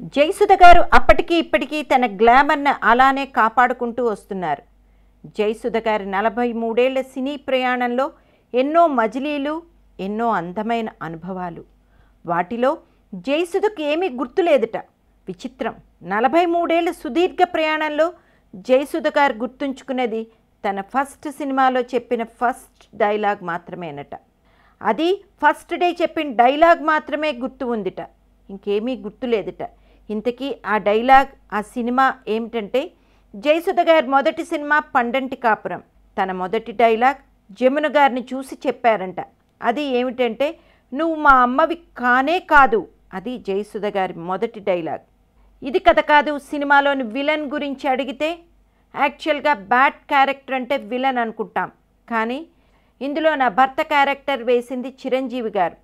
జయసుధ గారు అప్పటికి ఇప్పటికీ తన గ్లామర్ను అలానే కాపాడుకుంటూ వస్తున్నారు. జయసుధ గారి 43 సినీ ప్రయాణంలో ఎన్నో మజిలీలు, ఎన్నో అందమైన అనుభవాలు. వాటిలో జయసుధకు ఏమీ గుర్తులేదుట. విచిత్రం, 43 సుదీర్ఘ ప్రయాణంలో జయసుధ గారు గుర్తుంచుకున్నది తన ఫస్ట్ సినిమాలో చెప్పిన ఫస్ట్ డైలాగ్ మాత్రమేనట. అది ఫస్ట్ డే చెప్పిన డైలాగ్ మాత్రమే గుర్తు ఉందిట, ఇంకేమీ గుర్తులేదుట. ఇంతకీ ఆ డైలాగ్, ఆ సినిమా ఏమిటంటే జయసుధ గారి మొదటి సినిమా పండంటి కాపురం. తన మొదటి డైలాగ్ జమున గారిని చూసి చెప్పారంట. అది ఏమిటంటే, నువ్వు మా అమ్మవి కానే కాదు. అది జయసుధ గారి మొదటి డైలాగ్. ఇది కథ కాదు సినిమాలోని విలన్ గురించి అడిగితే యాక్చువల్గా బ్యాడ్ క్యారెక్టర్ అంటే విలన్ అనుకుంటాం, కానీ ఇందులో నా భర్త క్యారెక్టర్ వేసింది చిరంజీవి గారు,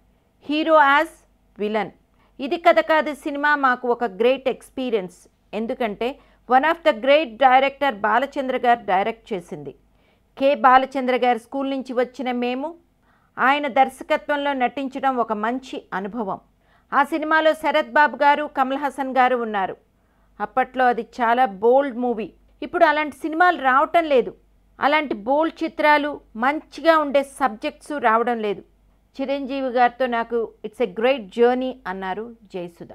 హీరో యాజ్ విలన్. ఇది కథ కాదు సినిమా మాకు ఒక గ్రేట్ ఎక్స్పీరియన్స్. ఎందుకంటే one of the great director Balachandra గారు డైరెక్ట్ చేసింది. కె బాలచంద్ర గారి స్కూల్ నుంచి వచ్చిన మేము ఆయన దర్శకత్వంలో నటించడం ఒక మంచి అనుభవం. ఆ సినిమాలో శరత్ బాబు గారు, కమల్ హాసన్ గారు ఉన్నారు. అప్పట్లో అది చాలా బోల్డ్ మూవీ. ఇప్పుడు అలాంటి సినిమాలు రావటం లేదు. అలాంటి బోల్డ్ చిత్రాలు, మంచిగా ఉండే సబ్జెక్ట్స్ రావడం లేదు. చిరంజీవి గారితో నాకు ఇట్స్ ఎ గ్రేట్ జర్నీ అన్నారు జయసుధ.